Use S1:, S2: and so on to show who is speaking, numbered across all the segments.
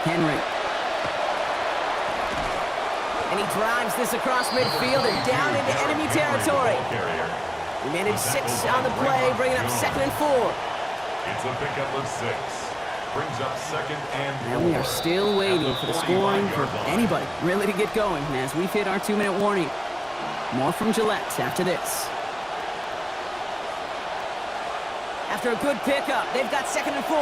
S1: Henry. And he drives this across midfield and down into enemy territory. We managed 6 on the play, bringing up 2nd and 4.
S2: It's a pickup of 6. Brings up 2nd and 4.
S1: And we are still waiting for the scoring for anybody really to get going as we've hit our 2-minute warning. More from Gillette after this. After a good pickup, they've got 2nd and 4.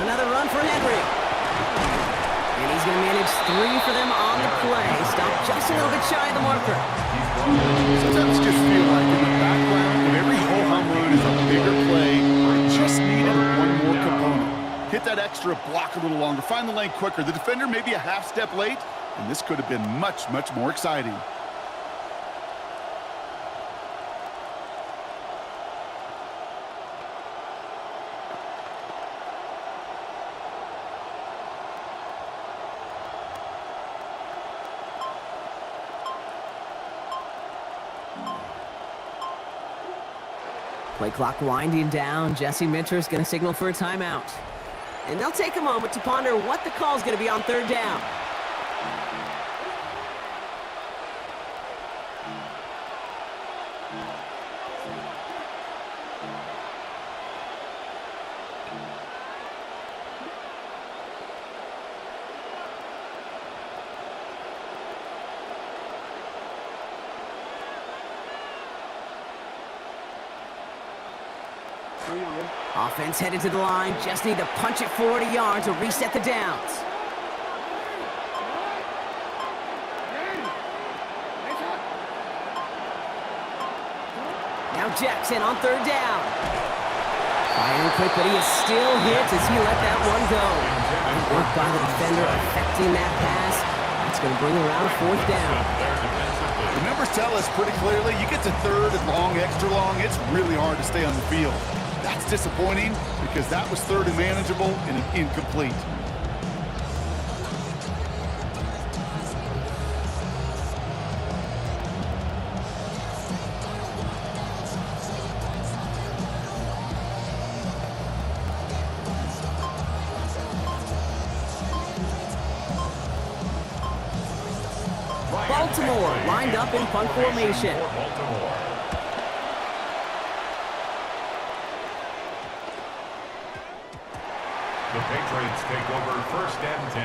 S1: Another run for Henry. And he's going to manage 3 for them on the play. Stopped just a little bit shy of the marker.
S3: Sometimes you just feel like in the background of every ho-hum run is a bigger play. Just needed one more component. Hit that extra block a little longer. Find the lane quicker. The defender may be a half step late, and this could have been much, much more exciting.
S1: Play clock winding down. Jesse Minter is going to signal for a timeout. And they'll take a moment to ponder what the call is going to be on 3rd down. Offense headed to the line. Just need to punch it 40 yards to reset the downs. Now Jackson on 3rd down. Firing quick, but he is still hit as he let that one go. Good work by the defender affecting that pass. That's going to bring around a 4th down.
S3: The numbers tell us pretty clearly, you get to 3rd and long, extra long, it's really hard to stay on the field. That's disappointing because that was 3rd and manageable and an incomplete.
S1: Baltimore lined up in punt formation.
S2: The Patriots take over 1st and 10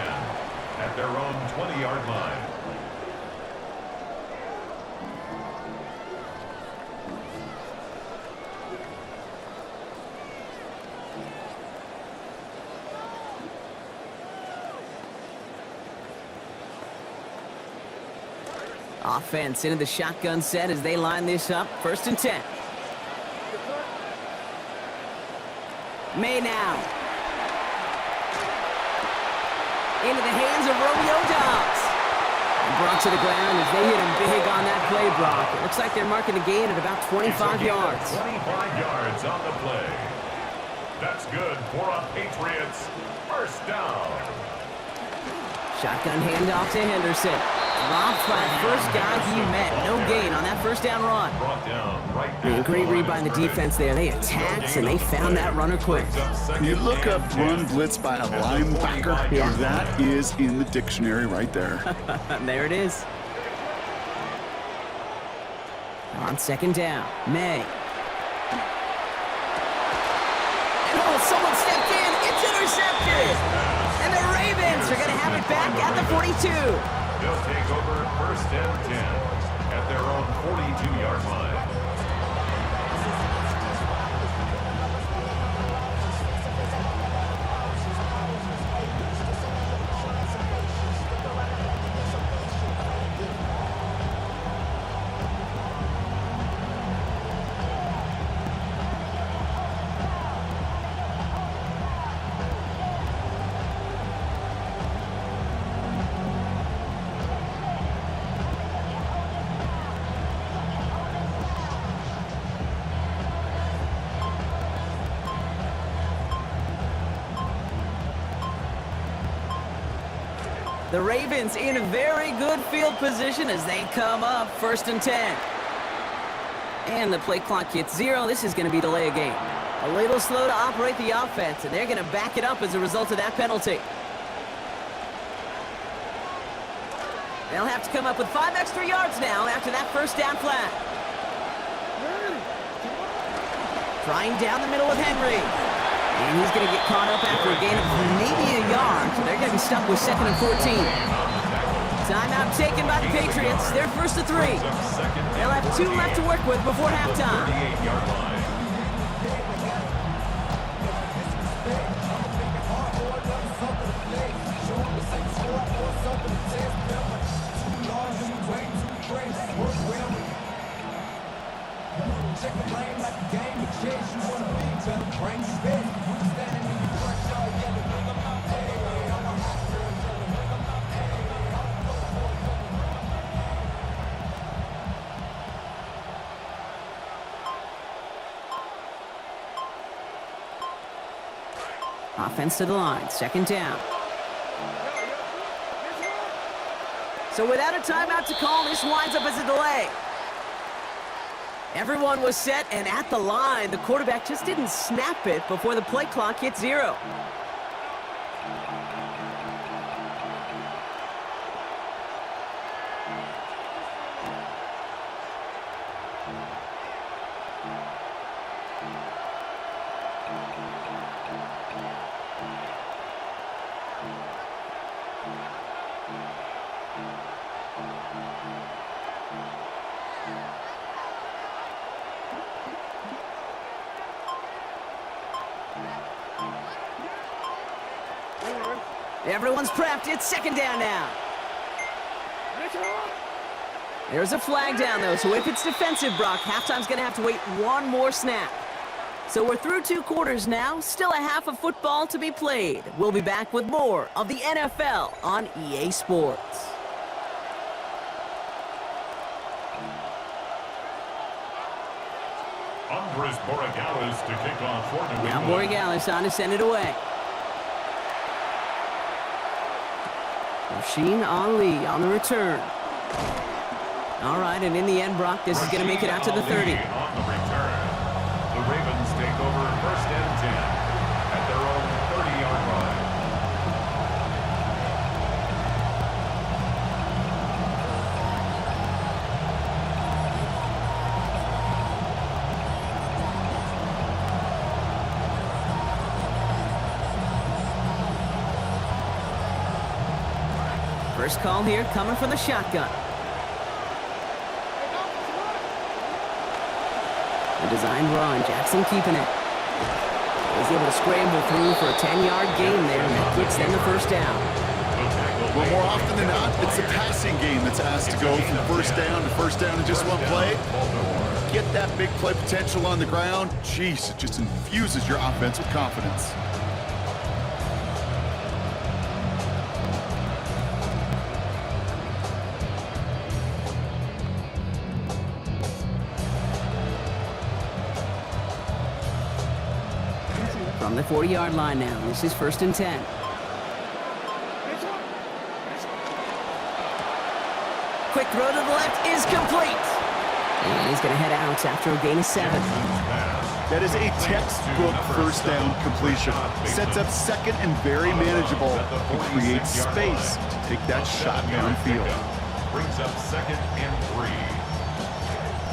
S2: at their own 20-yard line.
S1: Offense into the shotgun set as they line this up. 1st and 10. May now. Into the hands of Romeo Doubs. And brought to the ground as they hit him big on that play block. It looks like they're marking a gain at about 25 yards.
S2: 25 yards on the play. That's good for a Patriots 1st down.
S1: Shotgun handoff to Henderson. Dropped by the first guy he met. No gain on that 1st down run. Great read by the defense there. They attacked and they found that runner quick.
S3: When you look up run blitz by a linebacker, that is in the dictionary right there.
S1: There it is. On 2nd down, May. And someone stepped in. It's intercepted. And the Ravens are going to have it back at the 42.
S2: They'll take over 1st and 10 at their own 42-yard line.
S1: The Ravens in very good field position as they come up 1st and 10. And the play clock hits 0. This is going to be delay a game. A little slow to operate the offense, and they're going to back it up as a result of that penalty. They'll have to come up with 5 extra yards now after that first down flat. Trying down the middle with Henry. And he's going to get caught up after a gain of maybe a yard. So they're going to be stuck with 2nd and 14. Timeout taken by the Patriots. They're 1st and 3. They'll have 2 left to work with before halftime. Offense to the line, 2nd down. So without a timeout to call, this winds up as a delay. Everyone was set and at the line. The quarterback just didn't snap it before the play clock hit 0. Everyone's prepped. It's 2nd down now. There's a flag down, though, so if it's defensive, Brock, halftime's going to have to wait 1 more snap. So we're through 2 quarters now. Still a half of football to be played. We'll be back with more of the NFL on EA Sports.
S2: Andres Borregales to kick off for New England.
S1: Now Borregales on to send it away. Rasheen Ali on the return. All right, and in the end, Brock, this is going to make it out to the 30.
S2: On the return, the Ravens take over 1st and 10 at their own 30-yard line.
S1: First call here coming from the shotgun. The design run, Jackson keeping it. He's able to scramble through for a 10-yard gain there, and that gets them the 1st down.
S3: Well, more often than not, it's the passing game that's asked to go from 1st down to 1st down in just 1 play. Get that big play potential on the ground. Jeez, it just infuses your offense with confidence.
S1: From the 40-yard line now, this is 1st and 10. Quick throw to the left is complete. And he's going to head out after a gain of 7.
S3: That is a textbook 1st down completion. Sets up 2nd and very manageable and creates space to take that shot downfield.
S2: Brings up 2nd and 3.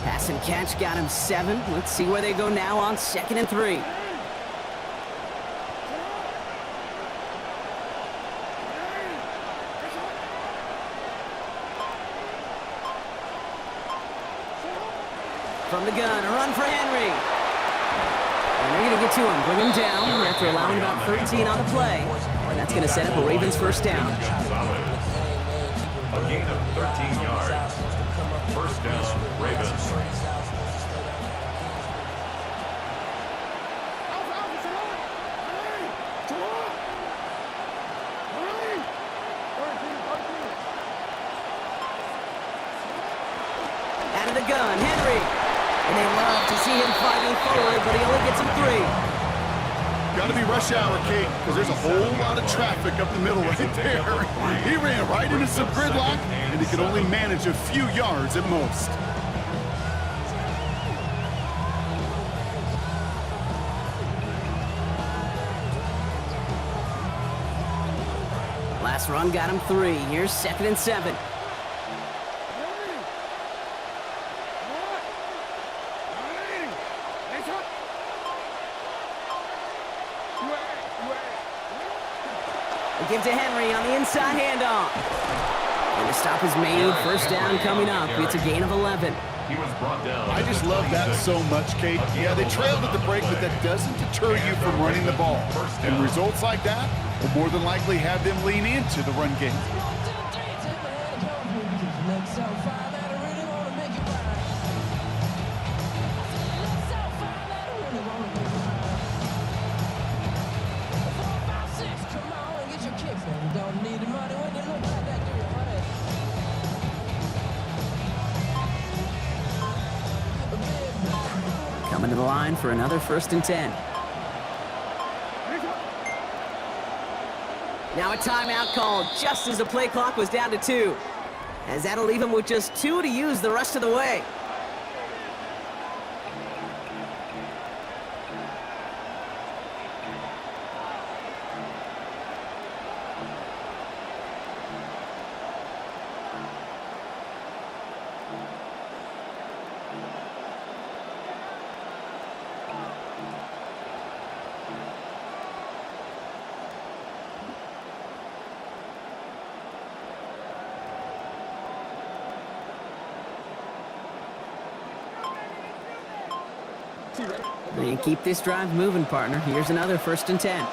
S1: Pass and catch got him 7. Let's see where they go now on 2nd and 3. From the gun, a run for Henry. And they're going to get to him, bring him down after allowing about 13 on the play. And that's going to set up a Ravens 1st down.
S2: A gain of 13 yards. 1st down, Ravens.
S1: Out of the gun, Henry. And they love to see him fighting forward, but he only gets him 3.
S3: got to be rush hour, Kate, because there's a whole lot of traffic up the middle right there. He ran right into some gridlock, and he could only manage a few yards at most.
S1: Last run got him 3. Here's 2nd and 7. Give to Henry on the inside handoff. And the stop is made. First down coming up. It's a gain of 11.
S2: He was brought down.
S3: I just love that so much, Kate. Yeah, they trailed at the break, but that doesn't deter you from running the ball. And results like that will more than likely have them lean into the run game.
S1: Coming to the line for another 1st and 10. Now a timeout called just as the play clock was down to 2. As that'll leave him with just 2 to use the rest of the way. And keep this drive moving, partner. Here's another 1st and 10.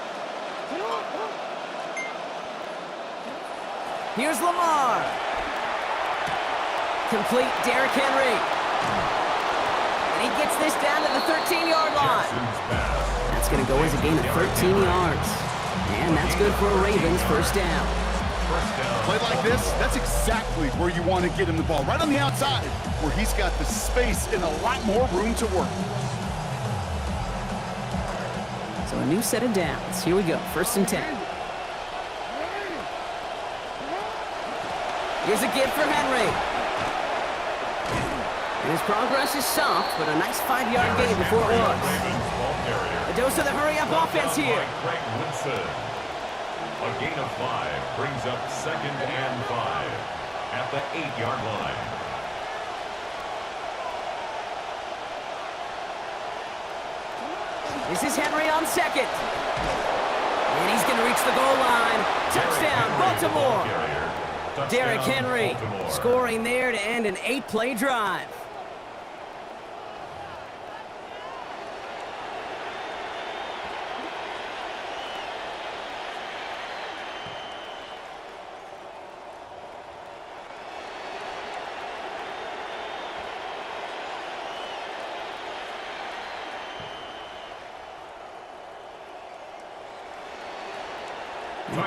S1: Here's Lamar. Complete Derrick Henry. And he gets this down to the 13-yard line. That's going to go as a gain of 13 yards. And that's good for a Ravens 1st down.
S3: Play like this, that's exactly where you want to get him the ball. Right on the outside, where he's got the space and a lot more room to work.
S1: So a new set of downs. Here we go, 1st and 10. Here's a give for Henry. And his progress is soft, but a nice 5-yard gain before it was. A dose of the hurry-up offense here.
S2: A gain of 5 brings up 2nd and 5 at the 8-yard line.
S1: This is Henry on 2nd. And he's going to reach the goal line. Touchdown, Baltimore. Derrick Henry scoring there to end an 8-play drive.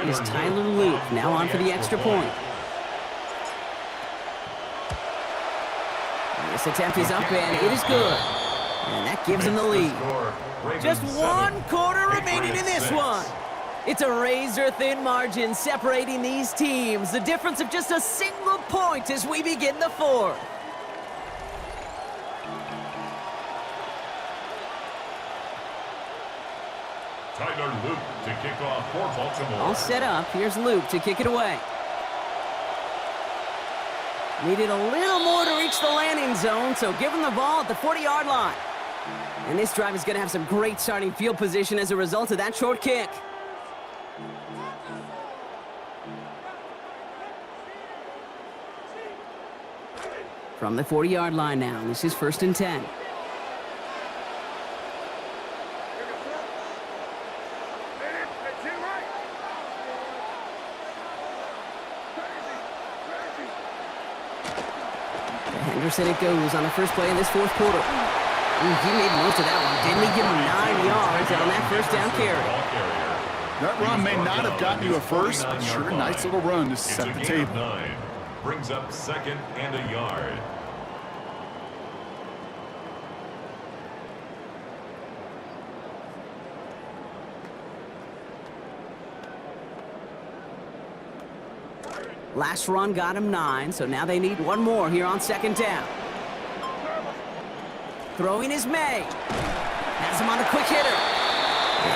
S1: Is Tyler Luke now on for the extra point. This attempt is up and it is good. And that gives him the lead. Just 1 quarter remaining in this one. It's a razor-thin margin separating these teams. The difference of just a single point as we begin the 4th.
S2: Tyler Luke to kick off for Baltimore.
S1: All set up. Here's Luke to kick it away. Needed a little more to reach the landing zone, so give him the ball at the 40-yard line. And this drive is going to have some great starting field position as a result of that short kick. From the 40-yard line now, this is 1st and 10. Henderson it goes on the first play in this 4th quarter. He made most of that one, didn't he? Give him 9 yards on that 1st down carry.
S3: That run may not have gotten you a first, but sure, nice little run to set the table.
S2: 9 brings up 2nd and a yard.
S1: Last run got him 9, so now they need one more here on second down. Throwing is May. Has him on a quick hitter.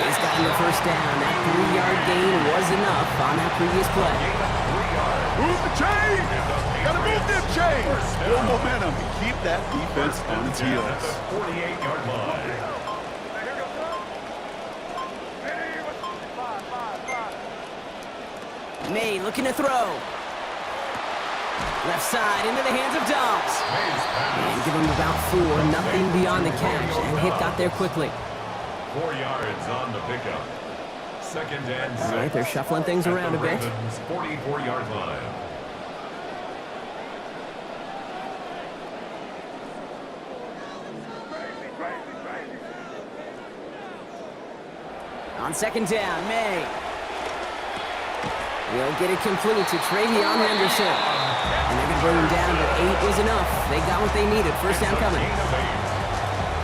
S1: He's gotten the first down. That 3-yard gain was enough on that previous play.
S3: Move the chain! Gotta move them chains! Build momentum and keep that defense on its heels.
S2: 48-yard line.
S1: May looking to throw. Left side into the hands of Dobbs. And give him about 4, nothing beyond the catch. And hit got there quickly.
S2: 4 yards on the pickup. Second and 6.
S1: All right, they're shuffling things around a bit.
S2: 44-yard line.
S1: On second down, May. We'll get it complete to Travion Henderson. And they're going to bring him down, but 8 was enough. They got what they needed. First down coming.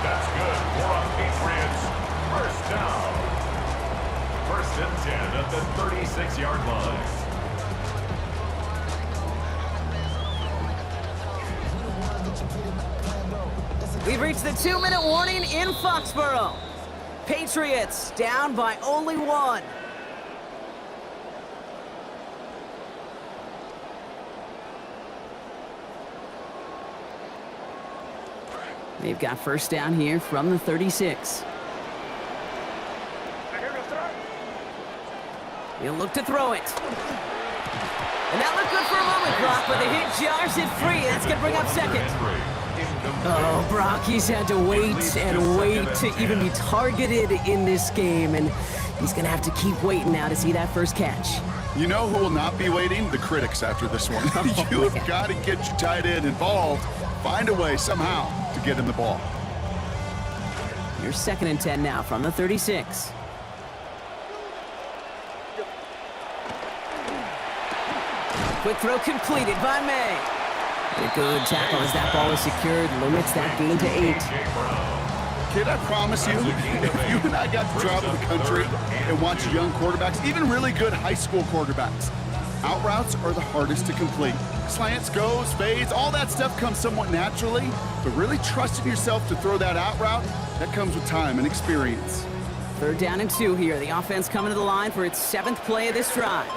S2: That's good for our Patriots. First down. First and 10 at the 36-yard line.
S1: We've reached the 2-minute warning in Foxborough. Patriots down by only 1. They've got first down here from the 36. He'll look to throw it. And that looked good for a moment, Brock, but the hit jars it free. That's going to bring up second. Oh, Brock, he's had to wait and wait to even be targeted in this game, and he's going to have to keep waiting now to see that first catch.
S3: You know who will not be waiting? The critics after this one. You've got to get your tight end involved. Find a way somehow to get him the ball.
S1: Here's second and 10 now from the 36. Quick throw completed by May. A good tackle as that ball is secured, limits that gain to 8.
S3: Kid, I promise you, if you and I got to travel the country and watch young quarterbacks, even really good high school quarterbacks, out routes are the hardest to complete. Slants, goes, fades, all that stuff comes somewhat naturally, but really trusting yourself to throw that out route, that comes with time and experience.
S1: Third down and 2 here. The offense coming to the line for its 7th play of this drive.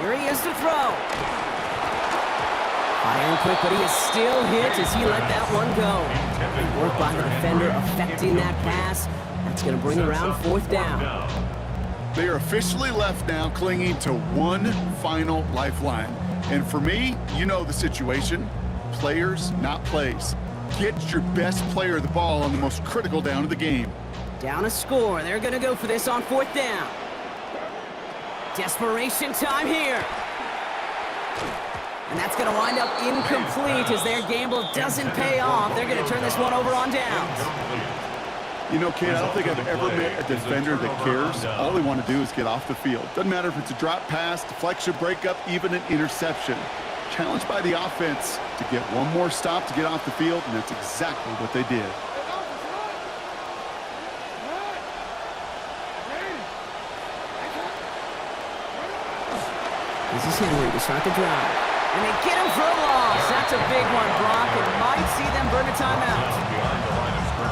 S1: Here he is to throw. Iron quick, but he is still hit as he let that one go. Work by the defender affecting that pass. That's going to bring around 4th down.
S3: They are officially left now clinging to one final lifeline. And for me, you know the situation. Players, not plays. Get your best player the ball on the most critical down of the game.
S1: Down a score. They're going to go for this on 4th down. Desperation time here. And that's going to wind up incomplete as their gamble doesn't pay off. They're going to turn this one over on downs.
S3: You know, kid, I don't think I've ever met a defender that cares. All they want to do is get off the field. Doesn't matter if it's a drop pass, deflection, breakup, even an interception. Challenged by the offense to get one more stop to get off the field, and that's exactly what they did.
S1: This is Henry to start the drive. And they get him for a loss. That's a big one, Brock. It might see them burn a timeout.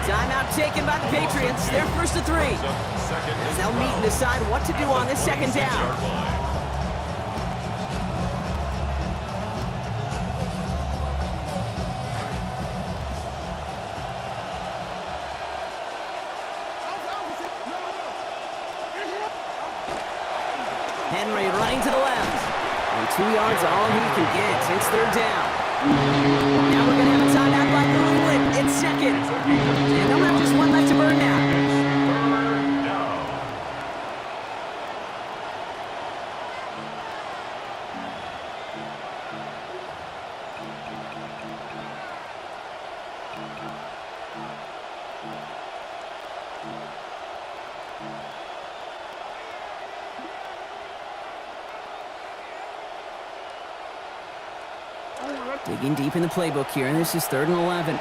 S1: Timeout taken by the Patriots. They're first to 3. As they'll meet and decide what to do on this second down. Henry running to the left. And 2 yards all he can get. It's 3rd down. Now we're going to have a timeout by New England. It's second. And they'll have just one left to burn now. Digging deep in the playbook here, and this is 3rd and 11.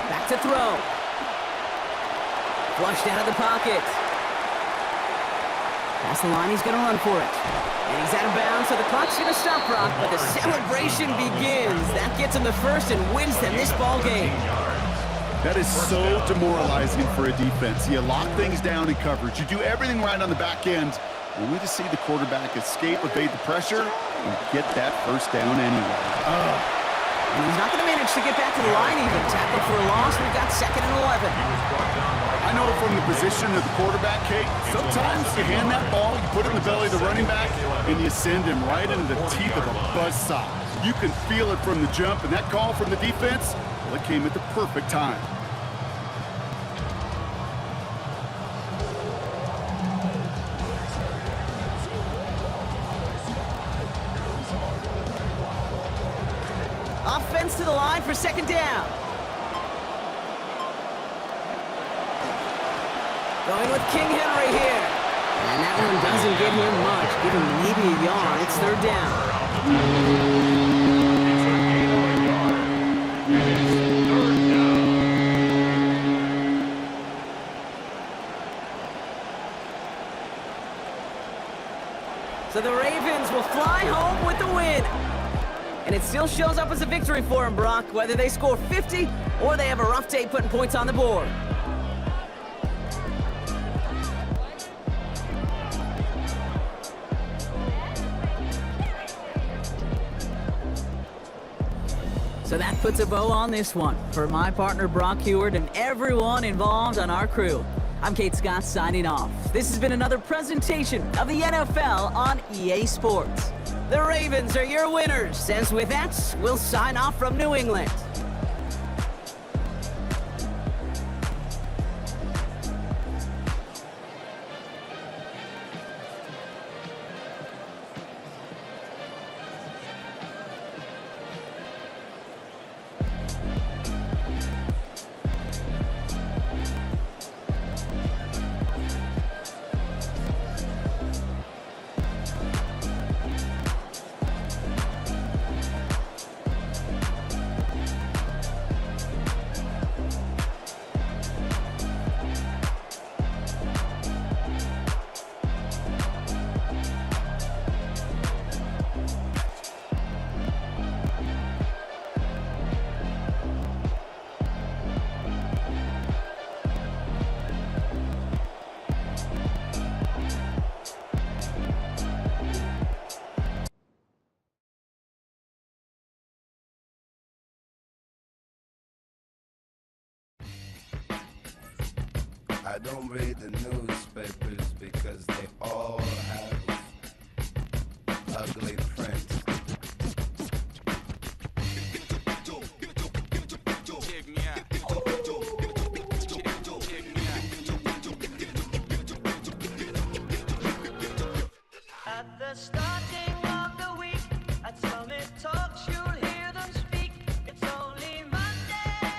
S1: Back to throw. Flushed out of the pocket. Past the line, he's going to run for it. And he's out of bounds, so the clock's going to stop, Brock, but the celebration begins. That gets him the first and wins them this ball game.
S3: That is so demoralizing for a defense. You lock things down in coverage. You do everything right on the back end, only to see the quarterback escape, evade the pressure, and get that first down anyway.
S1: And he's not going to manage to get back to the line even. Tackled for a loss, we've got 2nd and 11.
S3: I know from the position of the quarterback, Kate, sometimes you hand that ball, you put it in the belly of the running back, and you send him right into the teeth of a buzzsaw. You can feel it from the jump, and that call from the defense, well, it came at the perfect time.
S1: Offense to the line for 2nd down. Going with King Henry here. And that one doesn't get him much. Give him maybe a yard. It's 3rd down. So the Ravens will fly home with the win. And it still shows up as a victory for them, Brock, whether they score 50 or they have a rough day putting points on the board. So that puts a bow on this one. For my partner, Brock Huard, and everyone involved on our crew, I'm Kate Scott signing off. This has been another presentation of the NFL on EA Sports. The Ravens are your winners, as with that, we'll sign off from New England.
S4: I don't read the newspapers because they all have ugly prints.
S5: At the starting of the week, at Summit Talks, you'll hear them speak. It's only Monday.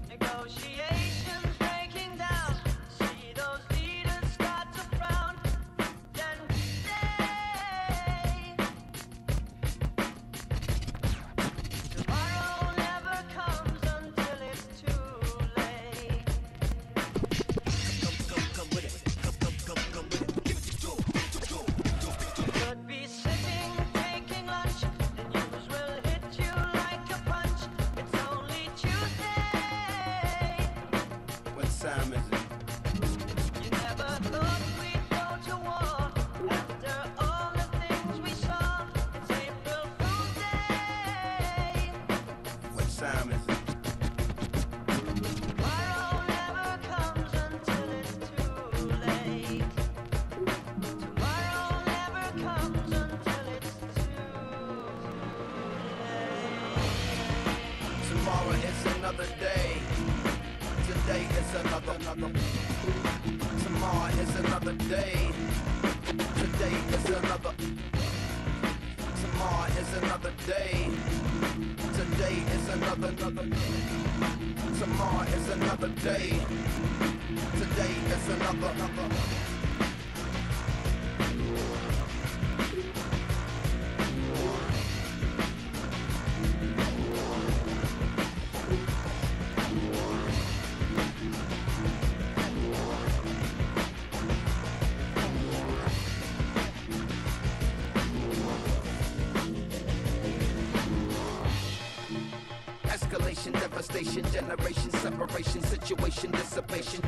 S5: Negotiations breaking down. See those leaders start to frown. Then we say, tomorrow never comes until it's too late. Could be sitting, taking lunch. The news will hit you like a punch. It's only Tuesday.
S4: What time is it?
S5: You never thought we'd go to war after all the things we saw. It's April Fool's Day.
S4: What time is it?
S5: Tomorrow never comes until it's too late. Tomorrow never comes until it's too late.
S4: Tomorrow is another day. Today is another. Tomorrow is another day. Today is another. Tomorrow is another day. Today is another. Tomorrow is another day. Today is another. devastation, generation separation, situation dissipation.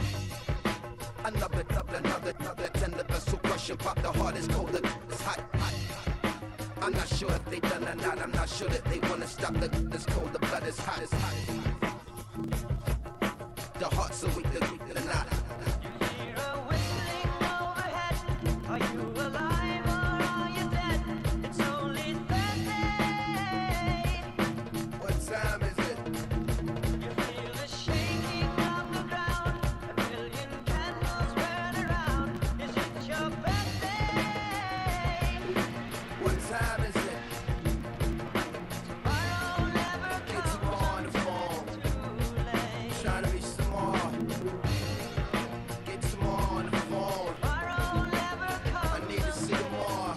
S4: Another tender vessel crushing, pop the heart is colder, it's hot. I'm not sure if they done or not, I'm not sure that they wanna stop this cold, the blood is hot, it's hot. The heart's so weak, the not.
S5: Hear a whistling overhead. Are you alive or are you dead? It's only Thursday.
S4: What time is it?
S5: You feel the shaking of the ground. A million candles burn around. Is it your birthday?
S4: What time is it?
S5: Tomorrow never
S4: Get
S5: comes
S4: tomorrow on the phone.
S5: too late.
S4: Trying to reach tomorrow. Get tomorrow on the phone.
S5: Tomorrow never
S4: I
S5: comes
S4: need to see tomorrow.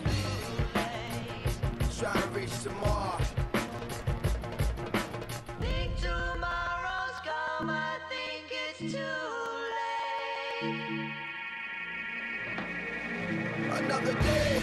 S4: Trying to reach tomorrow.
S5: Think tomorrow's come, I think it's too late.
S4: Another day.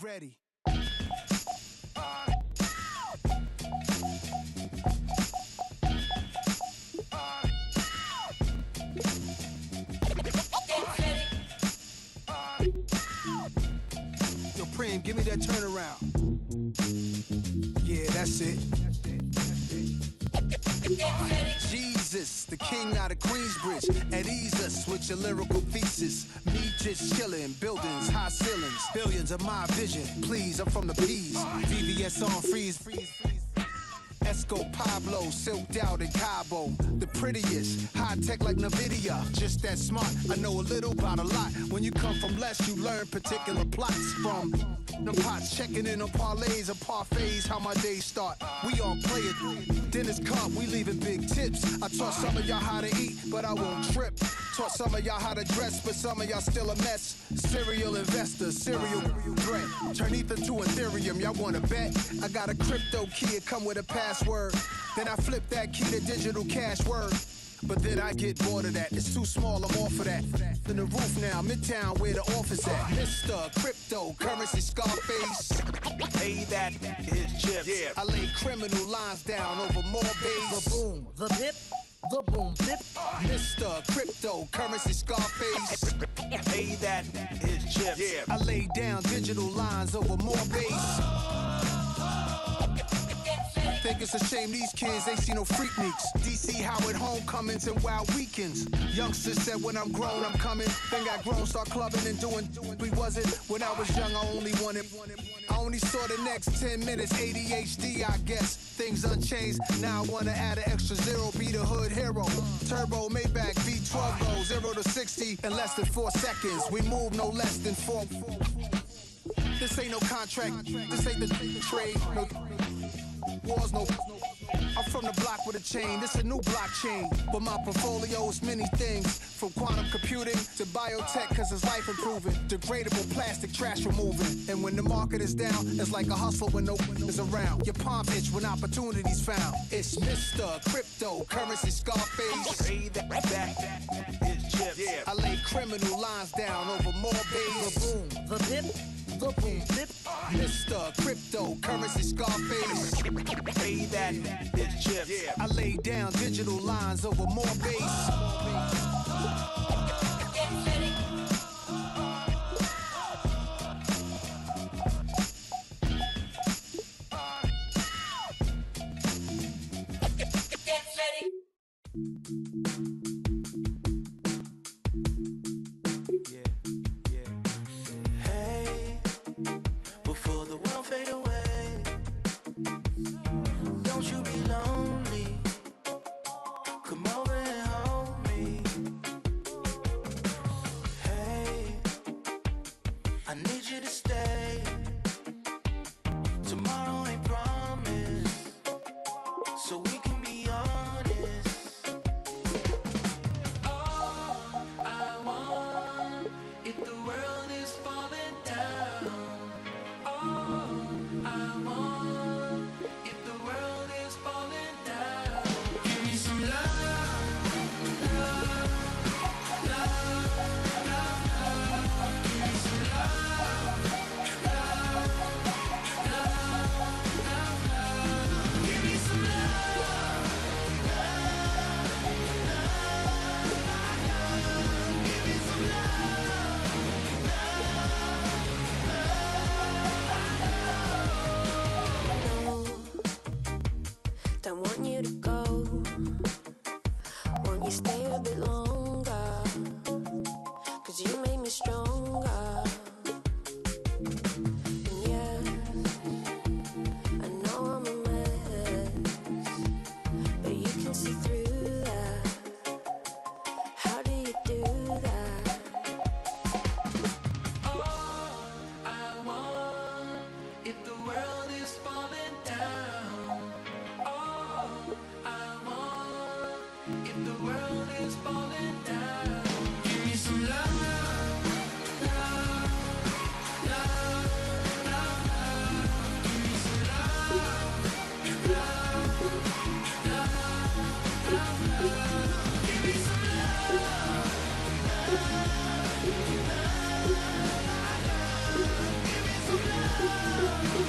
S6: ready. Yo, Prim, give me that turnaround. Yeah, that's it. Jesus. the king out of Queensbridge. At ease us with your lyrical thesis. Me just chilling, buildings, high ceilings, billions of my vision. Please, I'm from the P's. VVS on freeze. Esco Pablo, silked out in Cabo. The prettiest, high tech like NVIDIA. Just that smart, I know a little about a lot. When you come from less, you learn particular plots from them pots. Checking in on parlays or parfaits, how my days start. We all play it. Dinner's cup, we leaving big tips. I taught some of y'all how to eat, but I won't trip. Taught some of y'all how to dress, but some of y'all still a mess. Serial investor, serial threat. Turn ether to Ethereum, y'all wanna bet? I got a crypto key, it come with a password. Then I flip that key to digital cash word. But then I get bored of that, it's too small, I'm off of that. In the roof now, Midtown where the office at. Mr. Cryptocurrency Scarface.
S7: Hey, that is chips. Yeah.
S6: I lay criminal lines down over more bass.
S8: The boom, the bip, the boom, bip.
S6: Mr. Cryptocurrency Scarface.
S7: Hey, that is chips. Yeah.
S6: I lay down digital lines over more bass. Think it's a shame these kids ain't see no freakniks. DC Howard homecomings and wild weekends. Youngsters said when I'm grown I'm coming. Then got grown, start clubbing and doing. We wasn't when I was young. I only wanted. I only saw the next 10 minutes. ADHD, I guess. Things unchanged. Now I wanna add an extra zero. Be the hood hero. Turbo Maybach V12 go 0 to 60 in less than 4 seconds. We move no less than 4. This ain't no contract. This ain't the trade. No wars, no. I'm from the block with a chain, this a new blockchain. But my portfolio is many things. From quantum computing to biotech, cause it's life improving. Degradable plastic trash removing. And when the market is down, it's like a hustle when no one is around. Your palm itch when opportunity's found. It's Mr. Cryptocurrency Scarface.
S7: Hey, that is chips. Yeah.
S6: I lay criminal lines down over more bass.
S8: The boom, the bip, the boom, bip.
S6: Mr. Cryptocurrency Scarface.
S7: Hey, that is chips. Yeah.
S6: I lay down digital lines over more bass.
S9: Hey, before the world fade away, don't you be lonely. Come over and hold me. Hey, I need you to stay. Tomorrow ain't promised, so we can be honest. All I want, if the world is falling down. All I want, if the world is falling down. Give me some love, love, love, love, love. Give me some love, love, love, love, love. Give me some love, love, love, love. Give me some
S10: Don't want you to go. Want you stay a bit longer. Cause you made me stronger. And yeah, I know I'm a mess, but you can see through that. How do you do that?
S9: All I want, if the world is falling down. All I want, if the world is falling down. Give me some love, love, love, love, love. Give me some love, love, love, love, love. Give me some love, love, love, love. Give me some love, love.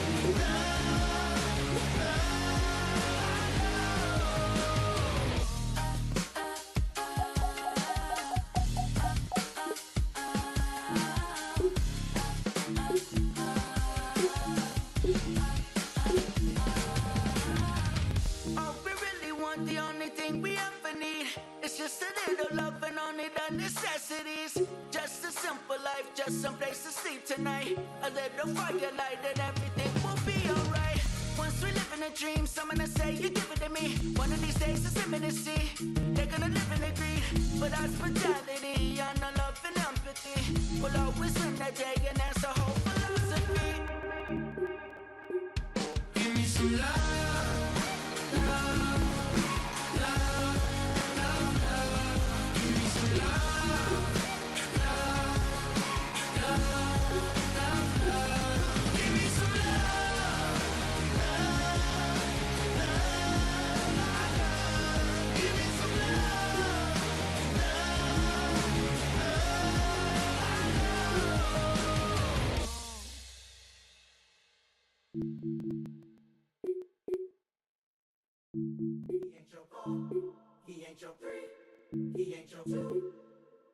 S11: love and only the necessities. Just a simple life, just some place to sleep tonight. A little firelight and everything will be alright. Once we live in a dream, someone to say you give it to me. One of these days it's imminency. They're gonna live in a greed, but hospitality and no love and empathy will always win that day, and that's the whole philosophy. Give me some love. He ain't your 3, he ain't your 2,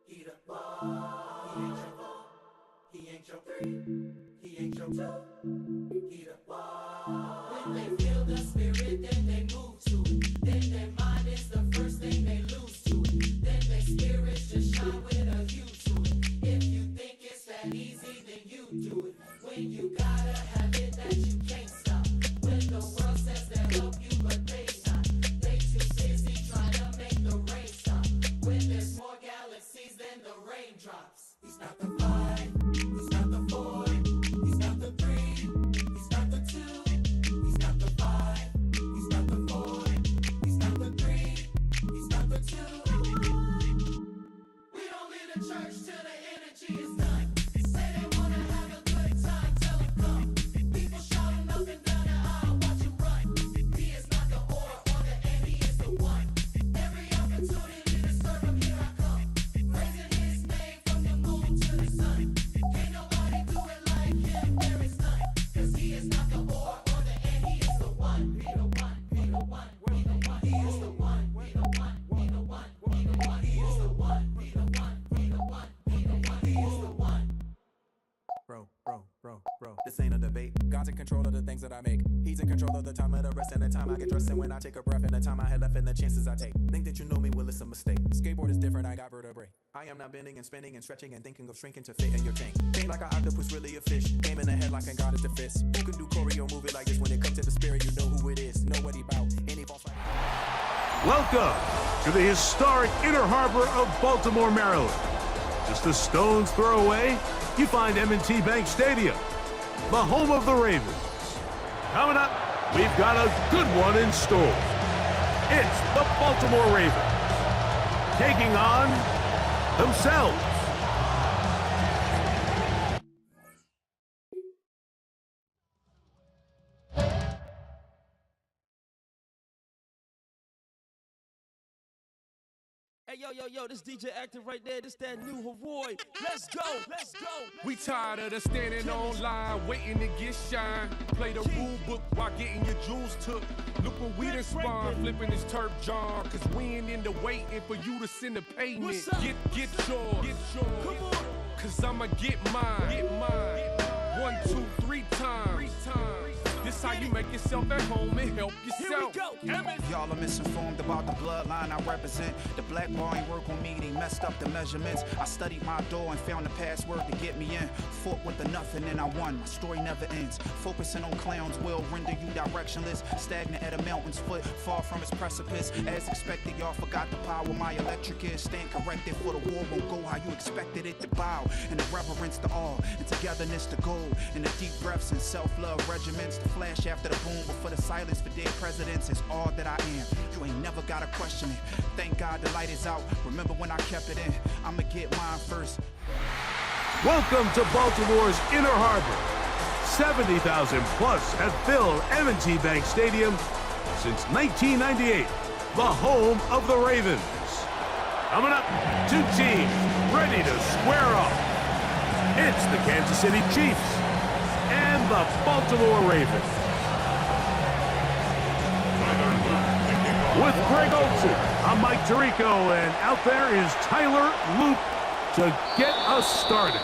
S11: he the ball. He ain't your 4, he ain't your 3, he ain't your 2, he the ball. When they feel the spirit, then they move to it. Then their mind is the first thing they lose to it. Then their spirits just shine with a hue to it. If you think it's that easy, then you do it. When you gotta have it that you can't stop. When the world says they'll help you, but they not. They too busy trying to make the rain stop. When there's more galaxies than the raindrops. He's not the 5, he's not the 4, he's not the 3, he's not the 2, he's not the 5, he's not the 4, he's not the 3, he's not the 2. We don't leave the church till the energy is done. Say they wanna have a good time, tell them come. People shouting up and down the aisle, watch him run. He is not the or the and he is the one. Every opportunity to serve him, here I come. Praising his name from the moon to the sun. Can't nobody do it like him, there is none. Cause he is not the or the and he is the one. Be the one, be the one, be the one. He is the one, be the one, be the one, be the one. He is the one, be the one, be the one, be the one. He is the one.
S12: Bro, this ain't a debate. God's in control of the things that I make. He's in control of the time of the rest and the time I get dressed and when I take a breath and the time I had left and the chances I take. Think that you know me, well, it's a mistake. Skateboard is different, I got vertebrae. I am not bending and spinning and stretching and thinking of shrinking to fit in your tank. Think like an octopus, really a fish. Game in the head like and God is the fist. Who can do choreo, move it like this? When it comes to the spirit, you know who it is. Know what he bout. Any false light.
S13: Welcome to the historic Inner Harbor of Baltimore, Maryland. Just a stone's throw away, you find M&T Bank Stadium, the home of the Ravens. Coming up, we've got a good one in store. It's the Baltimore Ravens taking on themselves.
S14: Hey, yo, this DJ active right there. This that new Haroy. Let's go.
S15: We tired of the standing online, waiting to get shine. Play the rule book while getting your jewels took. Look what we done spawned, flipping this turf jar. Cause we ain't into waiting for you to send the payment. Get yours. Come on. Cause I'ma get mine. 1, 2, 3 times. This how you make yourself at home and help yourself.
S16: Y'all are misinformed about the bloodline I represent. The black boy ain't work on me, they messed up the measurements. I studied my door and found the password to get me in. Fought with the nothing and I won, my story never ends. Focusing on clowns will render you directionless. Stagnant at a mountain's foot, far from its precipice. As expected, y'all forgot the power my electric is. Stand corrected for the war won't go how you expected it to bow. And the reverence to all, and togetherness to goal. And the deep breaths and self-love regiments. The flash after the boom, but for the silence for dead presidents is all that I am. You ain't never gotta question it. Thank God the light is out. Remember when I kept it in? I'ma get mine first.
S13: Welcome to Baltimore's Inner Harbor. 70,000 plus have filled M&T Bank Stadium since 1998, the home of the Ravens. Coming up, two teams ready to square off. It's the Kansas City Chiefs and the Baltimore Ravens. With Greg Olson, I'm Mike Tirico, and out there is Tyler Luke to get us started.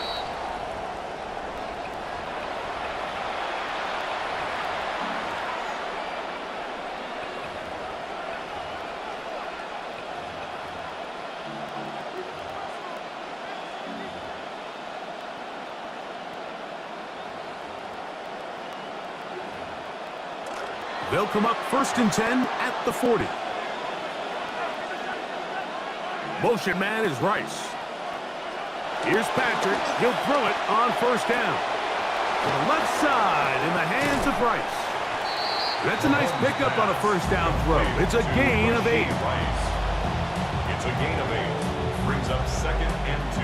S13: They'll come up 1st and 10 at the 40. Motion man is Rice. Here's Patrick. He'll throw it on 1st down. To the left side in the hands of Rice. That's a nice pickup on a 1st down throw. It's a gain of 8.
S2: It's a gain of 8. Brings up 2nd and 2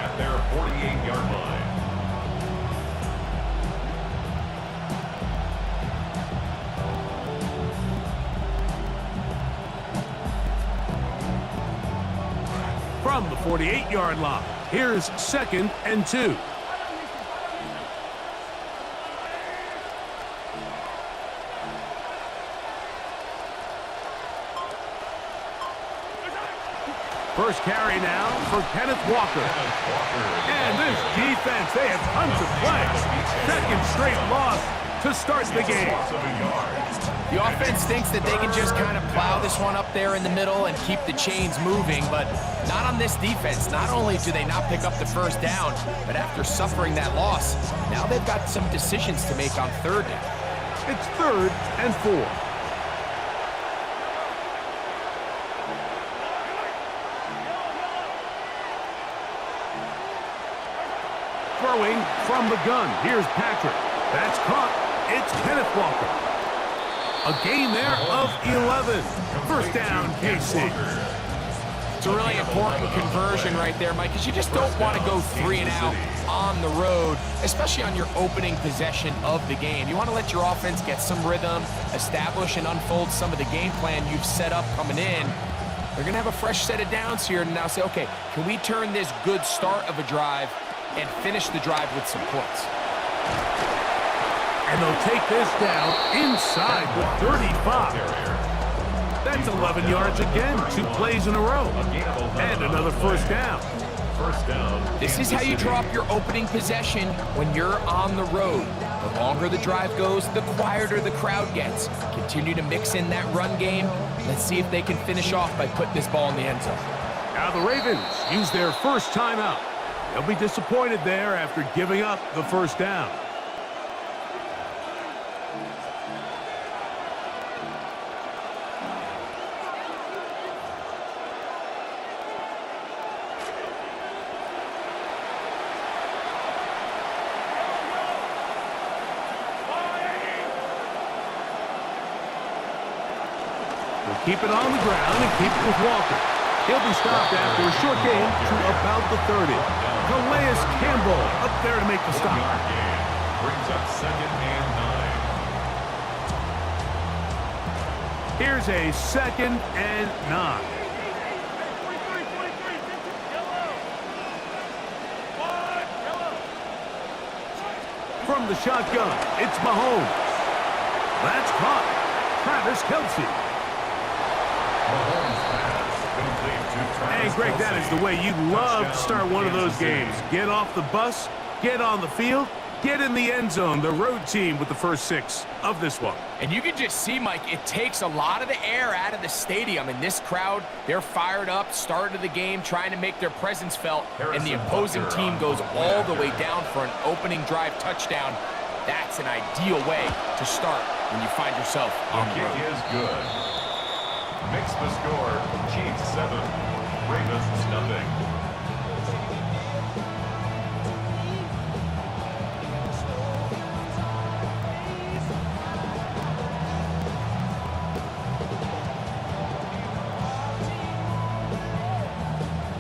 S2: at their 48-yard line.
S13: From the 48-yard line, here's 2nd and 2. First carry now for Kenneth Walker. And this defense, they have tons of play. 2nd straight loss to start the game.
S17: The offense thinks that they can just kind of plow this one up there in the middle and keep the chains moving, but not on this defense. Not only do they not pick up the 1st down, but after suffering that loss, now they've got some decisions to make on 3rd down.
S13: It's 3rd and 4. Throwing from the gun. Here's Patrick. That's caught. It's Kenneth Walker. A gain there of 11. 1st down, KC.
S17: It's a really important conversion right there, Mike, because you just don't want to go 3 and out on the road, especially on your opening possession of the game. You want to let your offense get some rhythm, establish and unfold some of the game plan you've set up coming in. They're going to have a fresh set of downs here and now say, okay, can we turn this good start of a drive and finish the drive with some points?
S13: And they'll take this down inside the 35. That's 11 yards again, 2 plays in a row. And another 1st down.
S17: This is how you draw up your opening possession when you're on the road. The longer the drive goes, the quieter the crowd gets. Continue to mix in that run game. Let's see if they can finish off by putting this ball in the end zone.
S13: Now the Ravens use their first timeout. They'll be disappointed there after giving up the 1st down. We'll keep it on the ground and keep it with Walker. He'll be stopped after a short gain to about the 30. Calais Campbell up there to make the stop.
S2: Brings up 2nd and 9.
S13: Here's a 2nd and 9. From the shotgun, it's Mahomes. That's caught. Travis Kelce. Hey, Greg, that is the way you love to start one of those games. Get off the bus, get on the field, get in the end zone. The road team with the first 6 of this one.
S17: And you can just see, Mike, it takes a lot of the air out of the stadium. And this crowd, they're fired up, start of the game, trying to make their presence felt. And the opposing team goes all the way down for an opening drive touchdown. That's an ideal way to start when you find yourself on the road.
S2: Kick is good. Makes the score. Chiefs 7, Ravens nothing.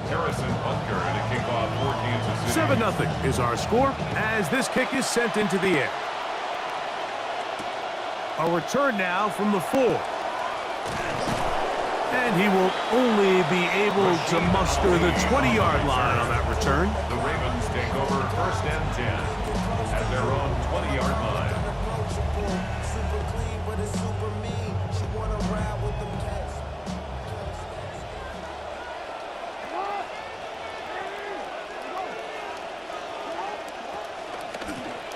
S2: Harrison Butker to kick off for Kansas City.
S13: 7-0 is our score as this kick is sent into the air. A return now from the 4. And he will only be able to muster the 20-yard line on that return.
S2: The Ravens take over 1st and 10 at their own 20-yard line.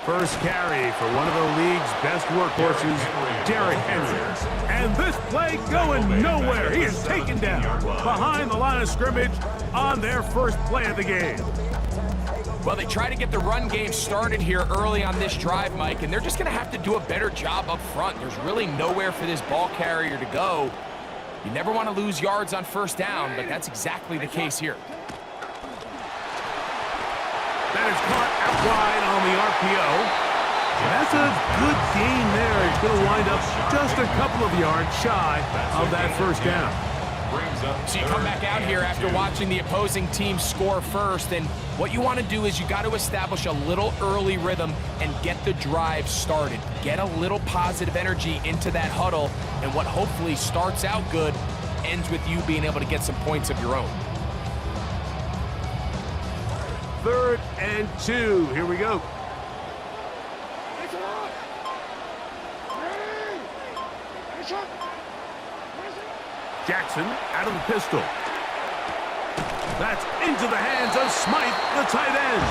S13: First carry for one of the league's best workhorses, Derrick Henry. And this play going nowhere. He is taken down behind the line of scrimmage on their first play of the game.
S17: Well, they try to get the run game started here early on this drive, Mike, and they're just going to have to do a better job up front. There's really nowhere for this ball carrier to go. You never want to lose yards on first down, but that's exactly the case here.
S13: That is caught out wide on the RPO. And that's a good gain there. It's going to wind up just a couple of yards shy of that first down.
S17: So you come back out here after watching the opposing team score first, and what you want to do is you got to establish a little early rhythm and get the drive started. Get a little positive energy into that huddle, and what hopefully starts out good ends with you being able to get some points of your own.
S13: 3rd and 2. Here we go. Jackson out of the pistol. That's into the hands of Smythe, the tight end.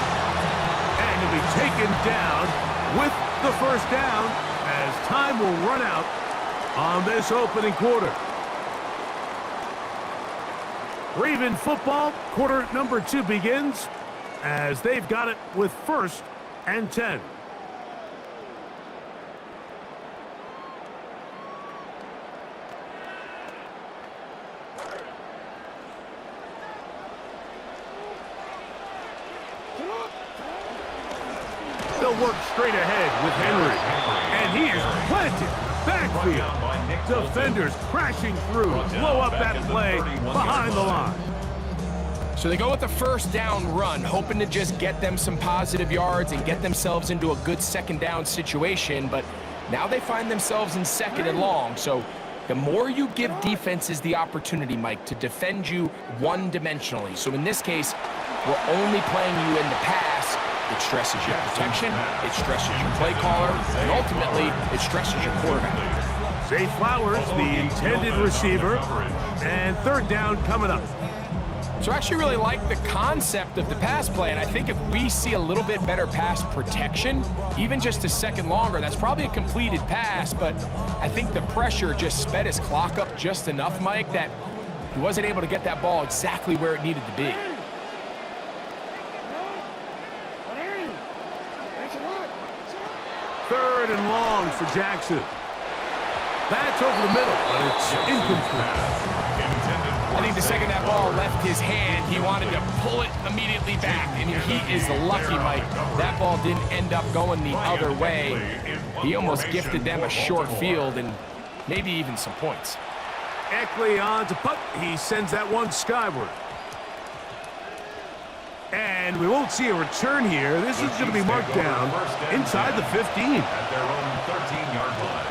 S13: And he'll be taken down with the first down as time will run out on this opening quarter. Raven football, quarter number 2 begins as they've got it with 1st and 10. They'll work straight ahead with Henry. And he is planted. Backfield. Defenders crashing through. Blow up that play behind the line.
S17: So they go with the first down run, hoping to just get them some positive yards and get themselves into a good second down situation, but now they find themselves in 2nd and long. So the more you give defenses the opportunity, Mike, to defend you one-dimensionally. So in this case, we're only playing you in the pass. It stresses your protection, it stresses your play caller, and ultimately, it stresses your quarterback.
S13: Zay Flowers, the intended receiver, and 3rd down coming up.
S17: So I actually really like the concept of the pass play, and I think if we see a little bit better pass protection, even just a second longer, that's probably a completed pass, but I think the pressure just sped his clock up just enough, Mike, that he wasn't able to get that ball exactly where it needed to be.
S13: 3rd and long for Jackson. That's over the middle, but it's incomplete.
S17: I think the second that ball left his hand, he wanted to pull it immediately back. I mean, he is lucky, Mike. That ball didn't end up going the other way. He almost gifted them a short field and maybe even some points.
S13: Eckley on to punt. He sends that one skyward. And we won't see a return here. This is going to be marked down inside the 15.
S2: At their own 13-yard line.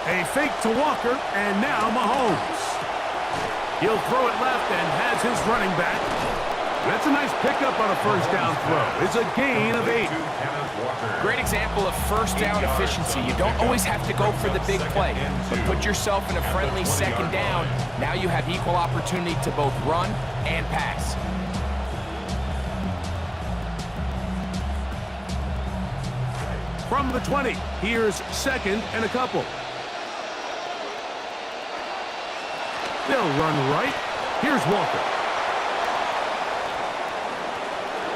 S13: A fake to Walker, and now Mahomes. He'll throw it left and has his running back. That's a nice pickup on a first down throw. It's a gain of 8.
S17: Great example of first down efficiency. You don't always have to go for the big play, but put yourself in a friendly second down. Now you have equal opportunity to both run and pass.
S13: From the 20, here's 2nd and a couple. They'll run right. Here's Walker.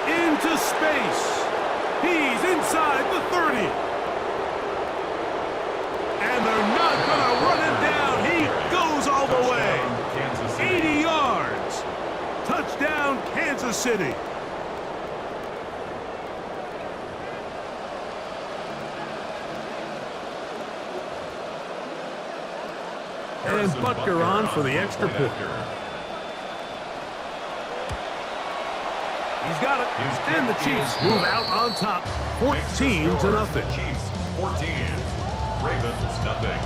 S13: Into space. He's inside the 30. And they're not going to run him down. He goes all the way. 80 yards. Touchdown, Kansas City. And Butker on for the extra point. He's got it. And the Chiefs move out on top, 14-0.
S2: Chiefs 14, Ravens nothing.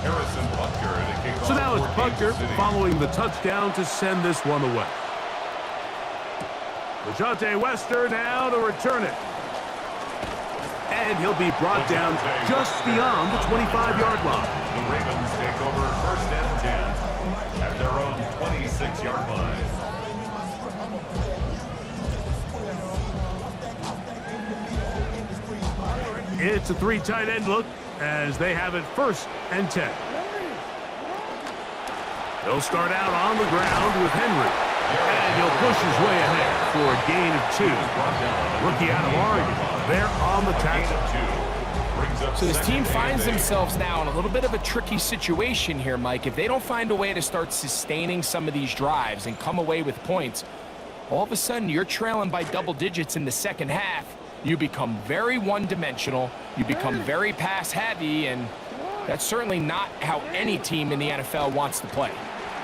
S2: Harrison Butker to kick off.
S13: So now it's
S2: for Kansas
S13: Butker
S2: City.
S13: following the touchdown to send this one away. DeJounte Wester now to return it. And and he'll be brought down just beyond the 25-yard line.
S2: The Ravens take over 1st and 10 at their own 26-yard line.
S13: It's a 3 tight end look as they have it 1st and 10. He'll start out on the ground with Henry, and he'll push his way ahead for a gain of 2. Rookie out of Oregon, they're on the tackle.
S17: So this team finds themselves now in a little bit of a tricky situation here, Mike. If they don't find a way to start sustaining some of these drives and come away with points, all of a sudden you're trailing by double digits in the second half. You become very one-dimensional, you become very pass-heavy, and that's certainly not how any team in the NFL wants to play.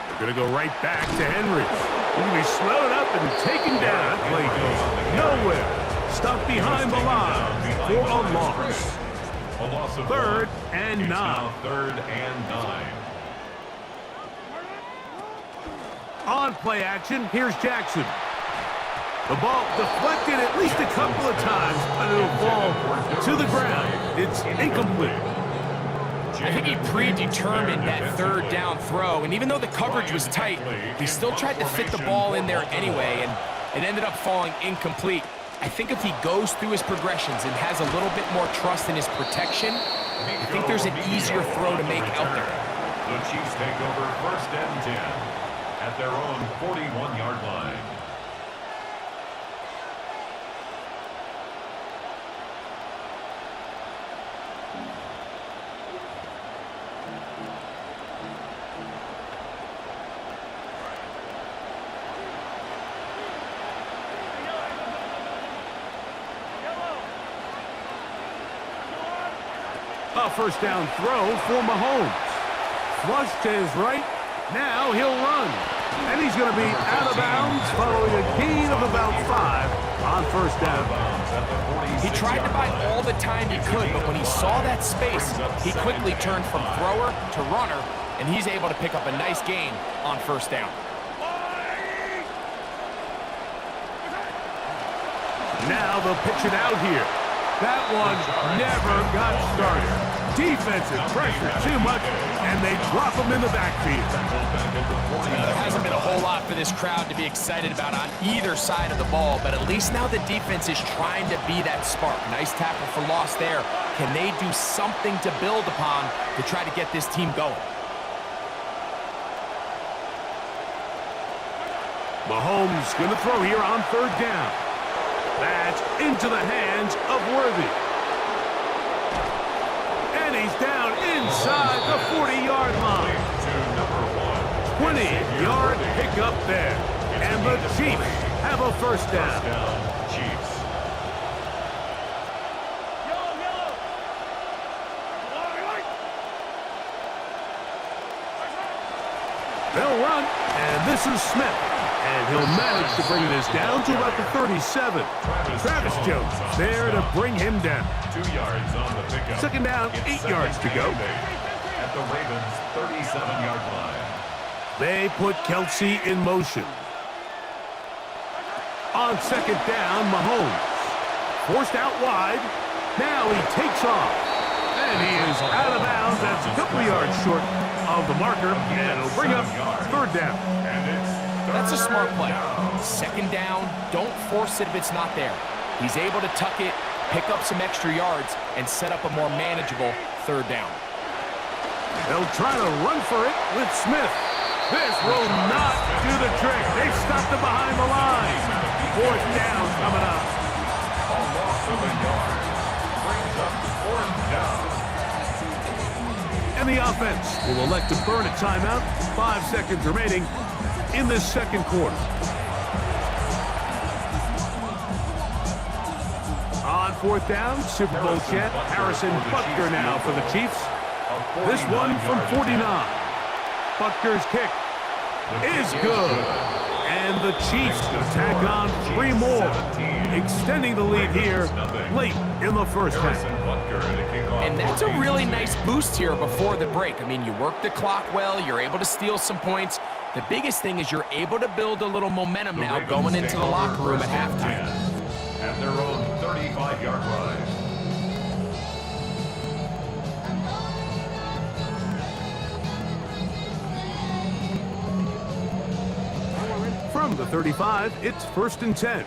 S13: They're going to go right back to Henry. He's going to be slowed up and taken down. That play goes nowhere. Stuck behind the line for a loss. 3rd and 9.
S2: 3rd and 9.
S13: On play action, here's Jackson. The ball deflected at least a couple of times, but it'll fall to the ground. It's incomplete.
S17: I think he predetermined that 3rd down throw, and even though the coverage was tight, he still tried to fit the ball in there anyway, and it ended up falling incomplete. I think if he goes through his progressions and has a little bit more trust in his protection, I think there's an easier throw to make out there.
S2: The Chiefs take over 1st and 10 at their own 41-yard line.
S13: A 1st down throw for Mahomes. Flush to his right. Now he'll run. And he's going to be out of bounds following a gain of about 5 on 1st down.
S17: He tried to buy all the time he could, but when he saw that space, he quickly turned from thrower to runner, and he's able to pick up a nice gain on 1st down.
S13: Now they'll pitch it out here. That one never got started. Defensive pressure too much, and they drop him in the backfield.
S17: There hasn't been a whole lot for this crowd to be excited about on either side of the ball, but at least now the defense is trying to be that spark. Nice tackle for loss there. Can they do something to build upon to try to get this team going?
S13: Mahomes going to throw here on 3rd down. That's into the hands of Worthy. And he's down inside the 40-yard line. 20-yard pickup there. And the Chiefs have a 1st down.
S2: Chiefs.
S13: They'll run, and this is Smith. And he'll manage to bring this down to about the 37. Travis Jones there to bring him down.
S2: 2 yards on the pickup.
S13: 2nd down, 8 yards to go.
S2: At the Ravens' 37-yard line.
S13: They put Kelsey in motion. On 2nd down, Mahomes. Forced out wide. Now he takes off. And he is out of bounds. That's a couple yards short of the marker. And it'll bring up 3rd down.
S17: That's a smart play. 2nd down, don't force it if it's not there. He's able to tuck it, pick up some extra yards, and set up a more manageable 3rd down.
S13: They'll try to run for it with Smith. This will not do the trick. They stopped it behind the line. 4th down coming up.
S2: A loss of a yard brings up 4th down.
S13: And the offense will elect to burn a timeout. 5 seconds remaining in this 2nd quarter. On 4th down, Super Bowl champ Harrison Butker now for the Chiefs. This one from 49. Butker's kick is good. And the Chiefs tack on 3 more, extending the lead here late in the 1st half.
S17: And that's a really nice boost here before the break. I mean, you work the clock well, you're able to steal some points. The biggest thing is you're able to build a little momentum now going into the locker room at halftime.
S2: At their own 35-yard line.
S13: From the 35, it's 1st and 10.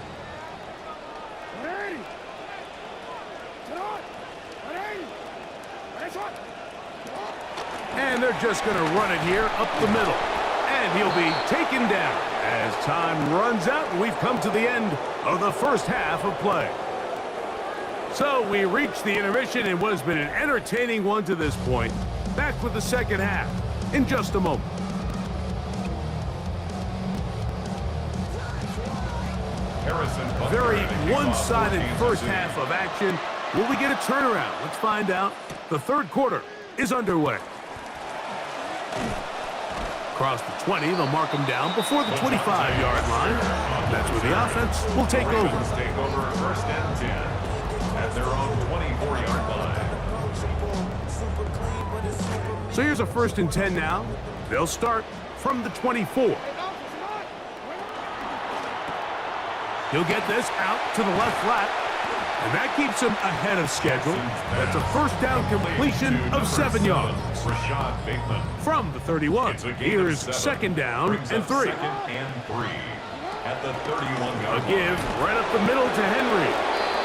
S13: And they're just going to run it here up the middle. And he'll be taken down. As time runs out, we've come to the end of the first half of play. So we reach the intermission in what has been an entertaining one to this point. Back with the second half in just a moment. Very one-sided first half of action. Will we get a turnaround? Let's find out. The third quarter is underway. Across the 20, they'll mark them down before the 25-yard line. That's where the offense will take over.
S2: Take over 1st and 10 at their own 24-yard line.
S13: So here's a 1st and 10 now. They'll start from the 24. He'll get this out to the left flat, and that keeps him ahead of schedule. That's a first down completion of 7 yards.
S2: Rashad Bateman.
S13: From the 31, here's 2nd down and 3.
S2: 2nd and 3 at the 31-yard
S13: A give right up the middle to Henry,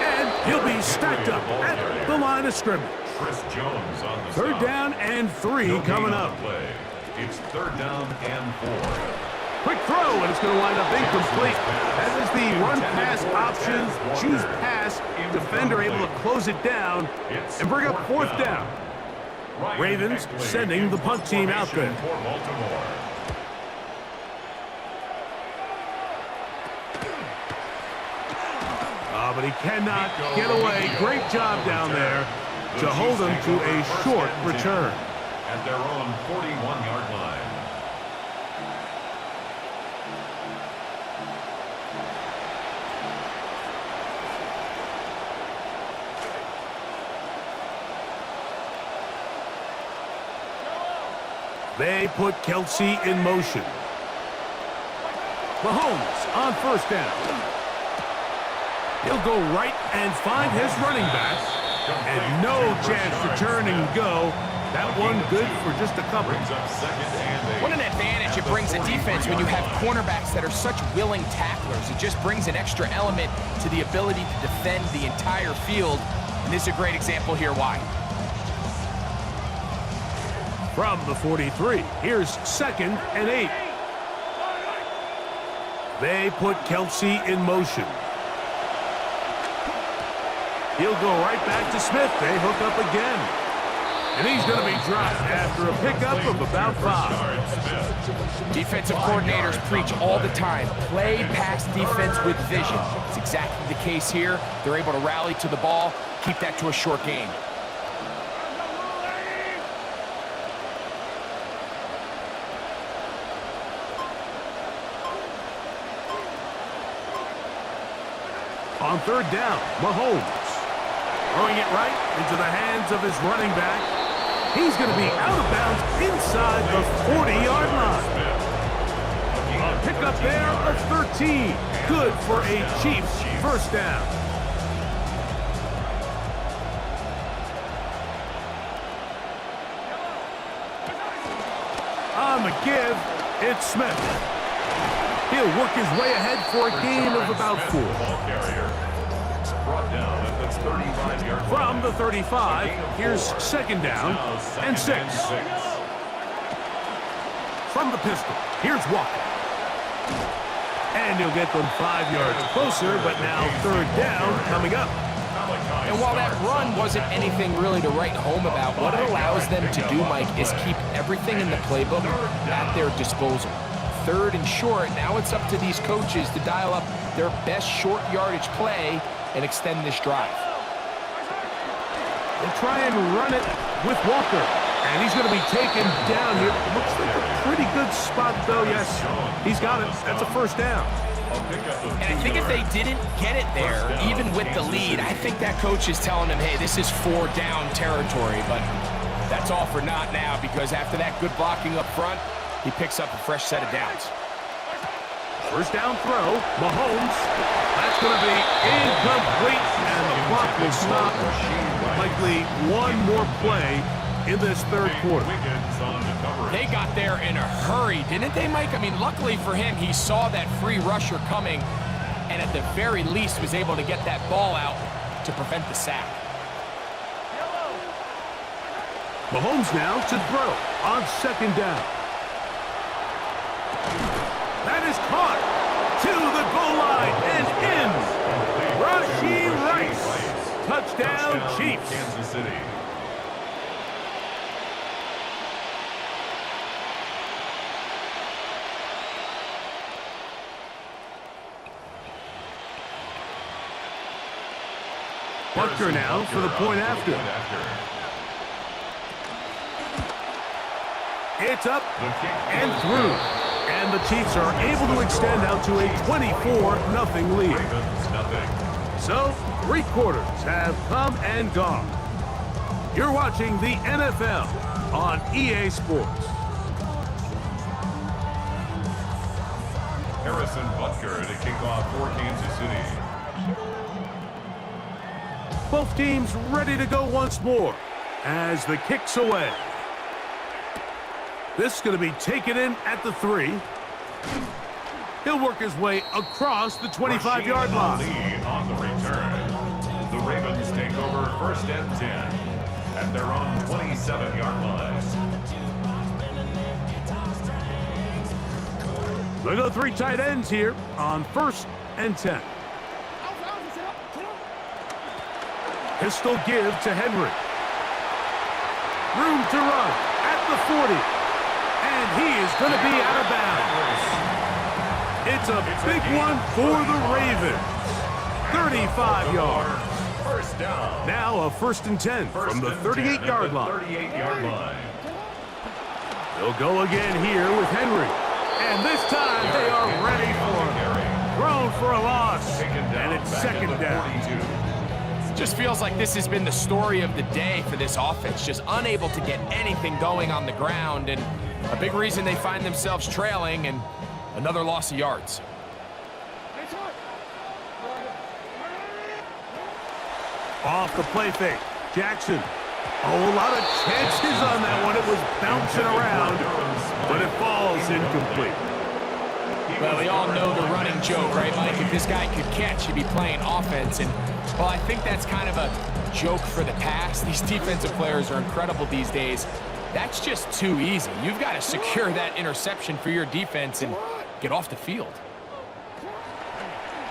S13: and he'll be stacked up at the line of scrimmage.
S2: Chris Jones on the
S13: 3rd down and 3 coming up.
S2: Play. It's 3rd down and 4.
S13: Quick throw, and it's going to wind up incomplete. That is the run-pass option. Choose pass. Defender able to close it down and bring up 4th down. Ravens sending the punt team out there. But he cannot get away. Great job down there to hold him to a short return.
S2: At their own 41-yard line.
S13: They put Kelsey in motion. Mahomes on 1st down. He'll go right and find his running back. And no chance to turn and go. That one good for just a couple.
S17: What an advantage it brings a defense when you have cornerbacks that are such willing tacklers. It just brings an extra element to the ability to defend the entire field. And this is a great example here why.
S13: From the 43, here's 2nd and 8. They put Kelsey in motion. He'll go right back to Smith. They hook up again. And he's going to be dropped after a pickup of about 5.
S17: Defensive coordinators preach all the time, play pass defense with vision. It's exactly the case here. They're able to rally to the ball, keep that to a short game.
S13: On 3rd down, Mahomes. Throwing it right into the hands of his running back. He's going to be out of bounds inside the 40-yard line. A pickup there of 13. Good for a Chiefs 1st down. On the give, it's Smith. He'll work his way ahead for a gain of about 4. From the 35, here's 2nd down and 6. From the pistol, here's Walker. And he'll get them 5 yards closer, but now 3rd down coming up.
S17: And while that run wasn't anything really to write home about, what it allows them to do, Mike, is keep everything in the playbook at their disposal. 3rd and short, now it's up to these coaches to dial up their best short yardage play and extend this drive.
S13: They'll try and run it with Walker. And he's going to be taken down here. Looks like a pretty good spot, though. Yes, he's got it. That's a 1st down.
S17: And I think if they didn't get it there, even with the lead, I think that coach is telling them, hey, this is 4 down territory. But that's all for naught now, because after that good blocking up front, he picks up a fresh set of downs.
S13: 1st down throw, Mahomes. That's going to be incomplete, and the clock will stop. Likely one more play in this third quarter.
S2: Wiggins on the coverage.
S17: They got there in a hurry, didn't they, Mike? I mean, luckily for him, he saw that free rusher coming and at the very least was able to get that ball out to prevent the sack.
S13: Mahomes now to throw on second down. That is caught to the goal line and in. Rashee Rice. Touchdown, Chiefs.
S2: Kansas City.
S13: Butker now for the point after. It's up and through. And the Chiefs are able to extend out to a 24-0 lead. So, 3 quarters have come and gone. You're watching the NFL on EA Sports.
S2: Harrison Butker to kick off for Kansas City.
S13: Both teams ready to go once more as the kick's away. This is going to be taken in at the 3. He'll work his way across the 25-yard line.
S2: On the return, the Ravens take over 1st and 10 at their own 27-yard line.
S13: They go 3 tight ends here on 1st and 10. Pistol give to Henry. Room to run at the 40. And he is going to be out of bounds. It's a big one for the Ravens. 35 yards.
S2: First down.
S13: Now a 1st and 10 from the 38-yard line.
S2: 38-yard line.
S13: They'll go again here with Henry. And this time they are ready for him. Thrown for a loss. And it's 2nd down.
S17: Just feels like this has been the story of the day for this offense. Just unable to get anything going on the ground. And a big reason they find themselves trailing and another loss of yards.
S13: Off the play fake. Jackson. Oh, a lot of chances on that one. It was bouncing around, but it falls incomplete.
S17: Well, we all know the running joke, right, Mike? If this guy could catch, he'd be playing offense. And, well, I think that's kind of a joke for the past. These defensive players are incredible these days. That's just too easy. You've got to secure that interception for your defense and get off the field.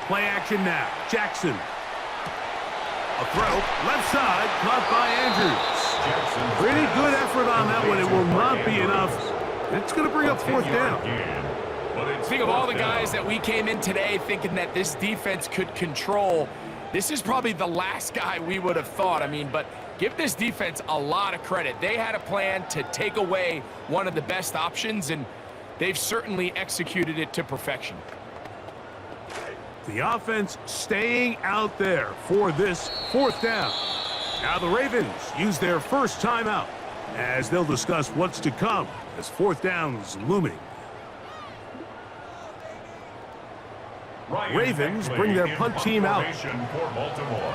S13: Play action now. Jackson. A throw, left side, caught by Andrews. Pretty good effort on that one. It will not be enough. It's going to bring up 4th down.
S17: Think of all the guys that we came in today thinking that this defense could control. This is probably the last guy we would have thought. I mean, but give this defense a lot of credit. They had a plan to take away one of the best options, and they've certainly executed it to perfection.
S13: The offense staying out there for this 4th down. Now the Ravens use their first timeout as they'll discuss what's to come as 4th down's looming. Ravens bring their punt team out.
S2: For Baltimore.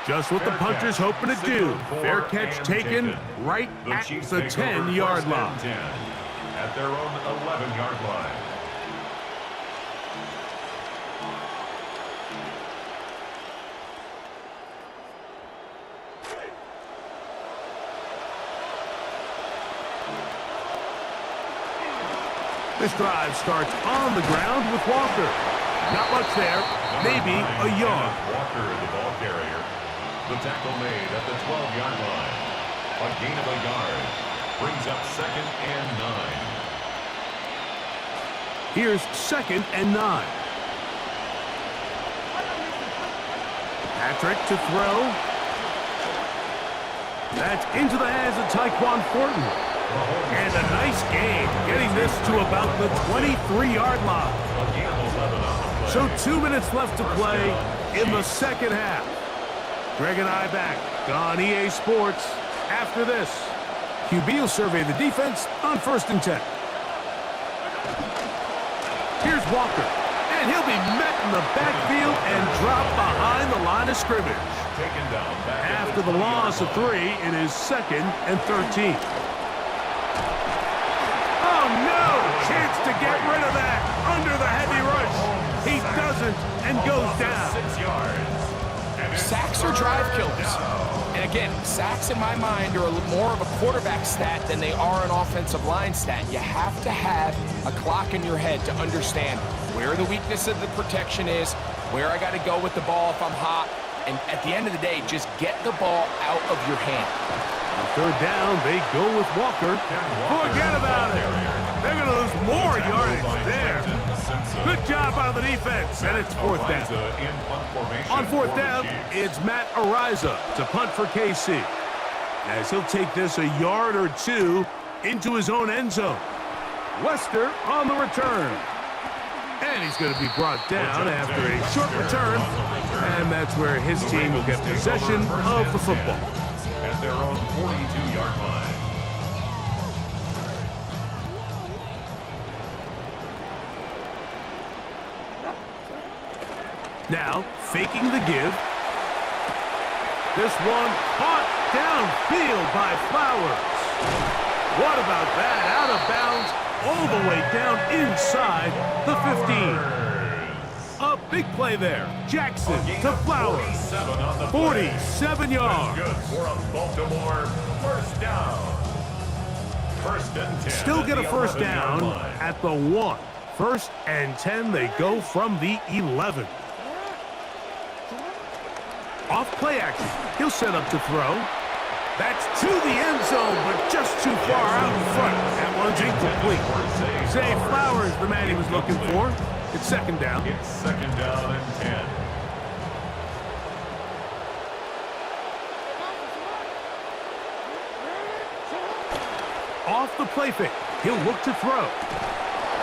S13: Just what the punter's hoping to do. Fair catch taken right at the 10-yard line.
S2: At their own 11-yard line.
S13: This drive starts on the ground with Walker. Not much there, maybe a yard.
S2: Walker, the ball carrier. The tackle made at the 12-yard line. A gain of a yard. Brings up 2nd and 9.
S13: Here's 2nd and 9. Patrick to throw. That's into the hands of Tyquan Thornton. And a nice game, getting taking this to about the 23-yard line. So 2 minutes left to play in the second half. Greg and I back on EA Sports after this. QB will survey the defense on 1st and 10. Here's Walker, and he'll be met in the backfield and dropped behind the line of scrimmage. After the loss of 3, it is 2nd and 13. Oh, no! Chance to get rid of that under the heavy rush. He doesn't and goes down.
S2: 6 yards.
S17: Sacks are drive killers. And again, sacks in my mind are more of a quarterback stat than they are an offensive line stat. You have to have a clock in your head to understand where the weakness of the protection is, where I got to go with the ball if I'm hot, and at the end of the day, just get the ball out of your hand.
S13: On 3rd down, they go with Walker. Forget about it. They're going to lose more yardage there. Good job out of the defense, and it's 4th down. On 4th down, it's Matt Ariza to punt for KC, as he'll take this a yard or 2 into his own end zone. Wester on the return. And he's going to be brought down after a short return, and that's where his team will get possession of the football.
S2: At their own 42-yard line.
S13: Now, faking the give. This one caught downfield by Flowers. What about that? Out of bounds, all the way down inside the 15. A big play there. Jackson to Flowers. 47 yards.
S2: Good for a Baltimore 1st down. 1st and 10.
S13: Still get a 1st down at the 1. 1st and 10, they go from the 11. Off play action. He'll set up to throw. That's to the end zone, but just too far out in front. That one's incomplete. Zay Flowers, the man he was looking for. It's 2nd down.
S2: It's 2nd down and 10.
S13: Off the play fake. He'll look to throw.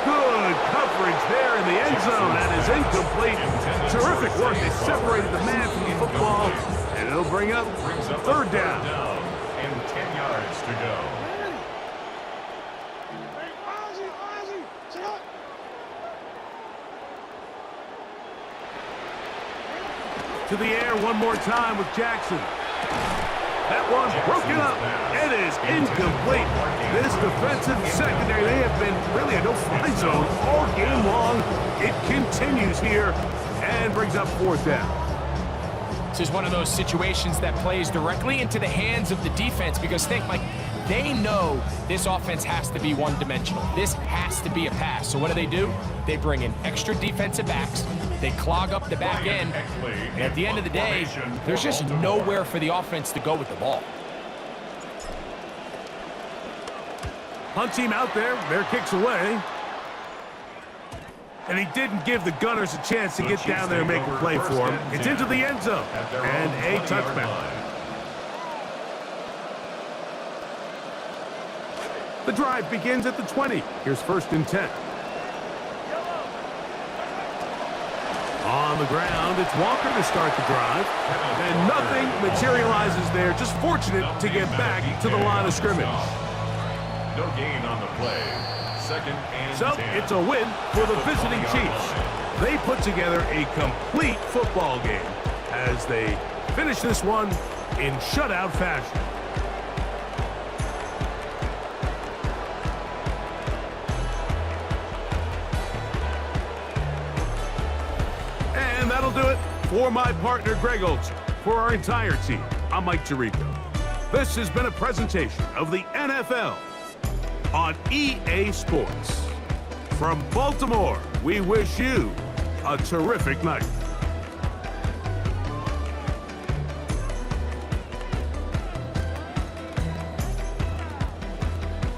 S13: Good coverage there in the end zone. That is incomplete. Terrific work. They separated the man from the football, and it'll bring up 3rd down.
S2: And 10 yards to go.
S13: To the air one more time with Jackson. That one's broken up. It is incomplete. This defensive secondary, they have been really a no-fly zone all game long. It continues here and brings up 4th down.
S17: This is one of those situations that plays directly into the hands of the defense because think, Mike, they know this offense has to be one-dimensional. This has to be a pass. So what do? They bring in extra defensive backs. They clog up the back end. And at the end of the day, there's just nowhere for the offense to go with the ball.
S13: Hunt team out there. Their kick's away. And he didn't give the Gunners a chance to get down there and make a play for him. It's into the end zone. And a touchback. The drive begins at the 20. Here's 1st and 10. On the ground, it's Walker to start the drive. And nothing materializes there. Just fortunate to get back to the line of scrimmage.
S2: No gain on the play. 2nd and 10.
S13: So it's a win for the visiting Chiefs. They put together a complete football game as they finish this one in shutout fashion. And that'll do it for my partner, Greg Olson. For our entire team, I'm Mike Tirico. This has been a presentation of the NFL on EA Sports. From Baltimore, we wish you a terrific night.